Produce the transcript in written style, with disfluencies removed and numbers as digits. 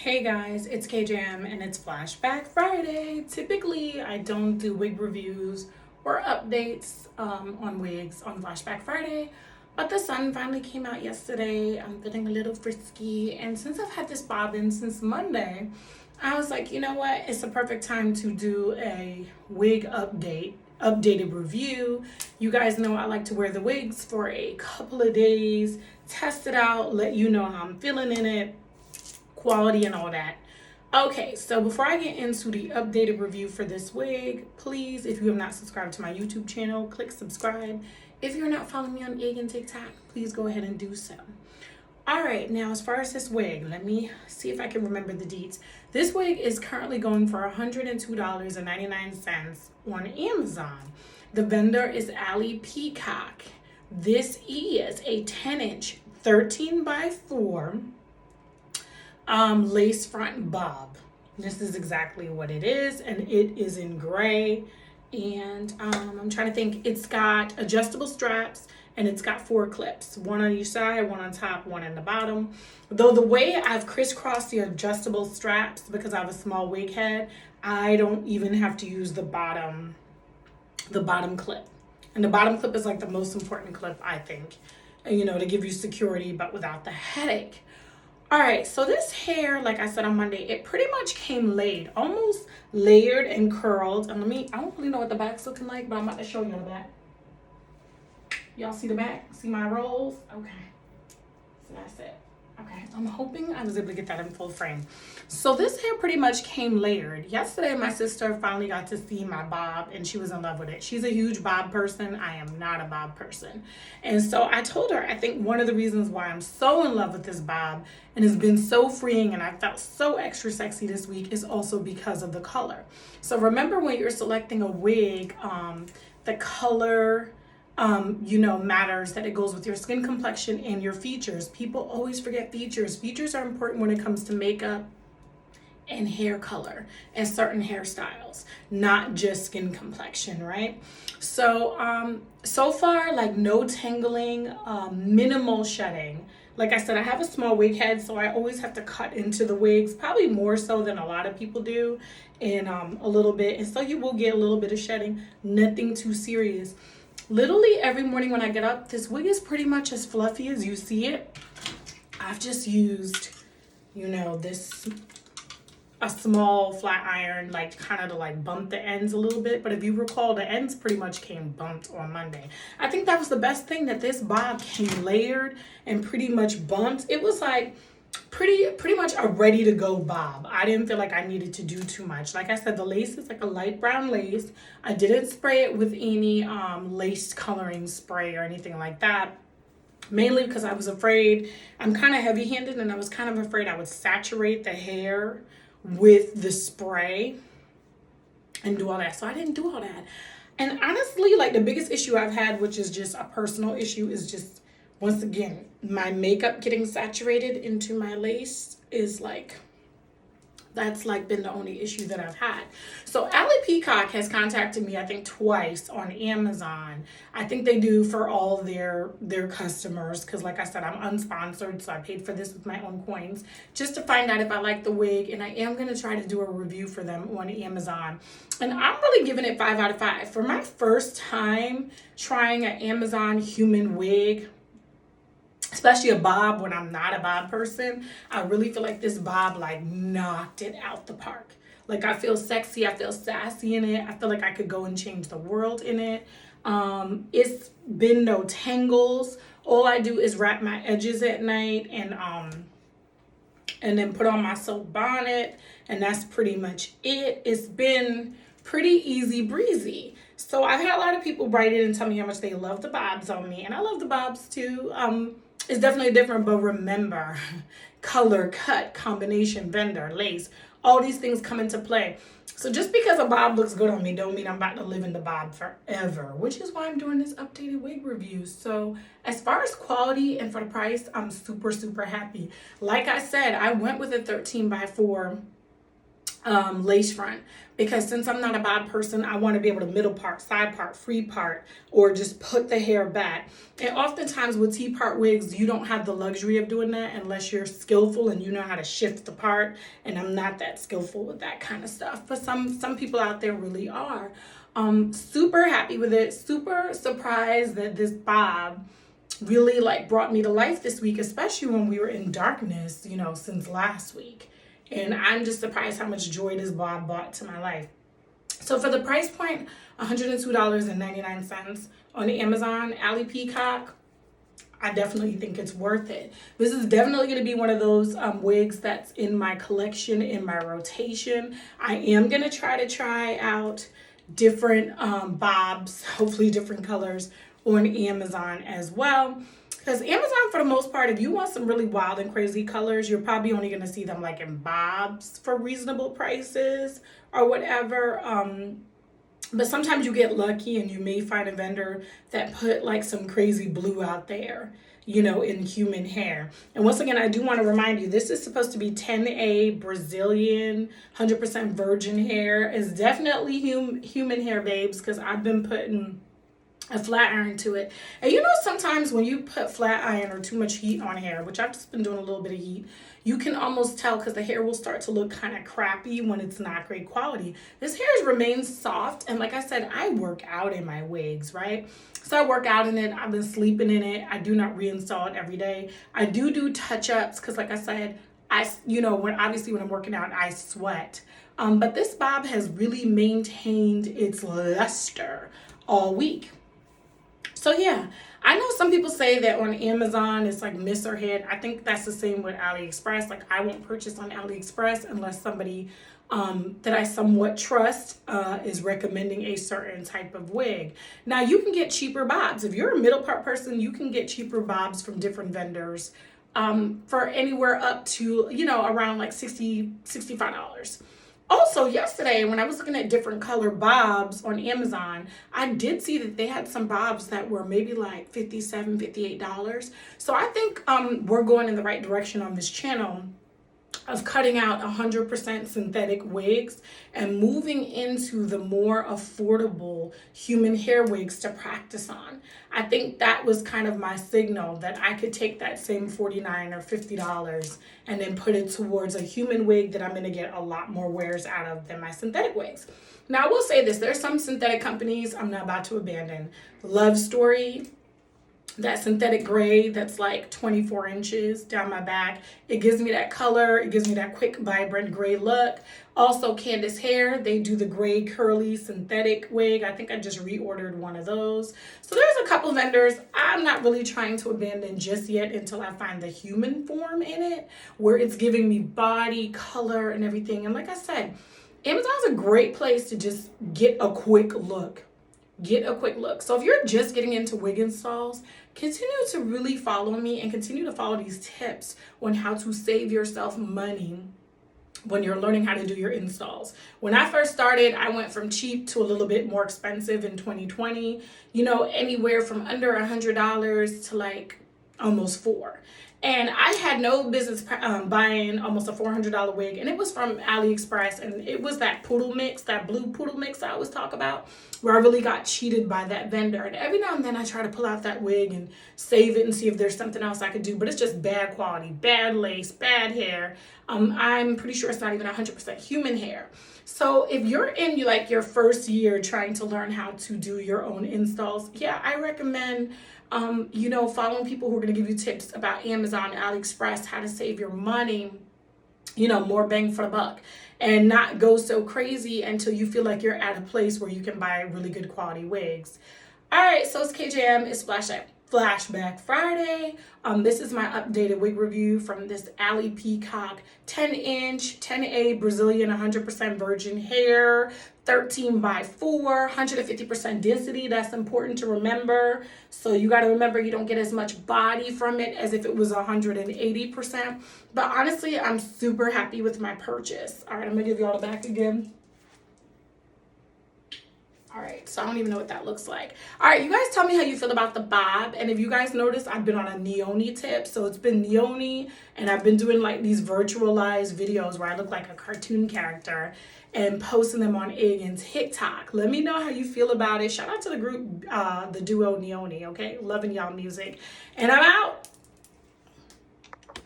Hey guys, it's KJM and it's Flashback Friday. Typically, I don't do wig reviews or updates on wigs on Flashback Friday, but the sun finally came out yesterday. I'm feeling a little frisky, and since I've had this bobbin since Monday, I was like, you know what? It's a perfect time to do a wig updated review. You guys know I like to wear the wigs for a couple of days, test it out, let you know how I'm feeling in it, quality and all that. Okay, so before I get into the updated review for this wig, please, if you have not subscribed to my YouTube channel, click subscribe. If you're not following me on IG and TikTok, please go ahead and do so. All right, now as far as this wig, let me see if I can remember the deets. This wig is currently going for $102.99 on Amazon. The vendor is Alipeacock. This is a 10-inch 13 by 4 lace front bob. This is exactly what it is, and it is in gray. And I'm trying to think, it's got adjustable straps and it's got 4 clips, one on each side, one on top, one in the bottom. Though the way I've crisscrossed the adjustable straps, because I have a small wig head, I don't even have to use the bottom clip. And the bottom clip is like the most important clip, I think, to give you security but without the headache. All right, so this hair, like I said on Monday, it pretty much came laid, almost layered and curled. And I don't really know what the back's looking like, but I'm about to show you the back. Y'all see the back? See my rolls? Okay, so that's it. Okay, I'm hoping I was able to get that in full frame. So this hair pretty much came layered. Yesterday, my sister finally got to see my bob and she was in love with it. She's a huge bob person. I am not a bob person. And so I told her, I think one of the reasons why I'm so in love with this bob and has been so freeing and I felt so extra sexy this week is also because of the color. So remember when you're selecting a wig, the color matters, that it goes with your skin complexion and your features. People always forget features. Features are important when it comes to makeup and hair color and certain hairstyles, not just skin complexion, right? So, so far, like no tangling, minimal shedding. Like I said, I have a small wig head, so I always have to cut into the wigs, probably more so than a lot of people do, and a little bit. And so you will get a little bit of shedding, nothing too serious. Literally every morning when I get up, this wig is pretty much as fluffy as you see it. I've just used, a small flat iron, like kind of to like bump the ends a little bit. But if you recall, the ends pretty much came bumped on Monday. I think that was the best thing, that this bob came layered and pretty much bumped. It was like pretty much a ready to go bob. I didn't feel like I needed to do too much. Like I said, the lace is like a light brown lace. I didn't spray it with any lace coloring spray or anything like that, mainly because I was afraid. I'm kind of heavy handed and I was kind of afraid I would saturate the hair with the spray and do all that. So I didn't do all that. And honestly, like the biggest issue I've had, which is just a personal issue, is just, once again, my makeup getting saturated into my lace is like, that's like been the only issue that I've had. So Alipeacock has contacted me, I think twice on Amazon. I think they do for all their customers, because like I said, I'm unsponsored, so I paid for this with my own coins, just to find out if I like the wig. And I am going to try to do a review for them on Amazon. And I'm really giving it 5 out of 5. For my first time trying an Amazon human wig, especially a bob when I'm not a bob person, I really feel like this bob like knocked it out the park. Like I feel sexy, I feel sassy in it. I feel like I could go and change the world in it. It's been no tangles. All I do is wrap my edges at night and then put on my silk bonnet, and that's pretty much it. It's been pretty easy breezy. So I've had a lot of people write in and tell me how much they love the bobs on me, and I love the bobs too. It's definitely different, but remember, color, cut, combination, vendor, lace, all these things come into play. So just because a bob looks good on me don't mean I'm about to live in the bob forever, which is why I'm doing this updated wig review. So as far as quality and for the price, I'm super, super happy. Like I said, I went with a 13 by 4 lace front, because since I'm not a bob person, I want to be able to middle part, side part, free part, or just put the hair back. And oftentimes with T-part wigs, you don't have the luxury of doing that unless you're skillful and you know how to shift the part. And I'm not that skillful with that kind of stuff, but some people out there really are. Super happy with it. Super surprised that this bob really like brought me to life this week, especially when we were in darkness, since last week. And I'm just surprised how much joy this bob brought to my life. So for the price point, $102.99 on Amazon, Alipeacock, I definitely think it's worth it. This is definitely going to be one of those wigs that's in my collection, in my rotation. I am going to try out different bobs, hopefully different colors, on Amazon as well. Because Amazon, for the most part, if you want some really wild and crazy colors, you're probably only going to see them like in bobs for reasonable prices or whatever. But sometimes you get lucky and you may find a vendor that put like some crazy blue out there, in human hair. And once again, I do want to remind you, this is supposed to be 10A Brazilian, 100% virgin hair. It's definitely human hair, babes, because I've been putting a flat iron to it. And sometimes when you put flat iron or too much heat on hair, which I've just been doing a little bit of heat, you can almost tell because the hair will start to look kind of crappy when it's not great quality. This hair remains soft, and like I said, I work out in my wigs, right? So I work out in it. I've been sleeping in it. I do not reinstall it every day. I do touch-ups because like I said, when I'm working out, I sweat. But this bob has really maintained its luster all week. So yeah, I know some people say that on Amazon it's like miss or hit. I think that's the same with AliExpress. Like I won't purchase on AliExpress unless somebody that I somewhat trust is recommending a certain type of wig. Now you can get cheaper bobs. If you're a middle part person, you can get cheaper bobs from different vendors for anywhere up to, around like $60, $65. Also, yesterday, when I was looking at different color bobs on Amazon, I did see that they had some bobs that were maybe like $57, $58. So I think we're going in the right direction on this channel of cutting out 100% synthetic wigs and moving into the more affordable human hair wigs to practice on. I think that was kind of my signal that I could take that same $49 or $50 and then put it towards a human wig that I'm going to get a lot more wears out of than my synthetic wigs. Now, I will say this. There's some synthetic companies I'm not about to abandon. Love Story, that synthetic gray that's like 24 inches down my back. It gives me that color. It gives me that quick, vibrant gray look. Also, Candace Hair, they do the gray curly synthetic wig. I think I just reordered one of those. So there's a couple vendors I'm not really trying to abandon just yet until I find the human form in it, where it's giving me body, color, and everything. And like I said, Amazon's a great place to just get a quick look. So if you're just getting into wig installs, continue to really follow me and continue to follow these tips on how to save yourself money when you're learning how to do your installs. When I first started, I went from cheap to a little bit more expensive in 2020, anywhere from under $100 to like almost $400. And I had no business buying almost a $400 wig, and it was from AliExpress, and it was that poodle mix, that blue poodle mix I always talk about, where I really got cheated by that vendor. And every now and then I try to pull out that wig and save it and see if there's something else I could do, but it's just bad quality, bad lace, bad hair. I'm pretty sure it's not even 100% human hair. So if you're in your first year trying to learn how to do your own installs, yeah, I recommend following people who are going to give you tips about Amazon, AliExpress, how to save your money, more bang for the buck, and not go so crazy until you feel like you're at a place where you can buy really good quality wigs. All right, so it's KJM, it's Flashback Friday. This is my updated wig review from this Alipeacock 10-inch, 10A Brazilian 100% virgin hair, 13 by 4, 150% density. That's important to remember. So you got to remember you don't get as much body from it as if it was 180%. But honestly, I'm super happy with my purchase. All right, I'm going to give you all the back again. All right, so I don't even know what that looks like. All right, you guys tell me how you feel about the bob. And if you guys notice, I've been on a neoni tip. So it's been neoni, and I've been doing like these virtualized videos where I look like a cartoon character and posting them on IG and TikTok. Let me know how you feel about it. Shout out to the group, the duo Neoni, okay? Loving y'all music. And I'm out.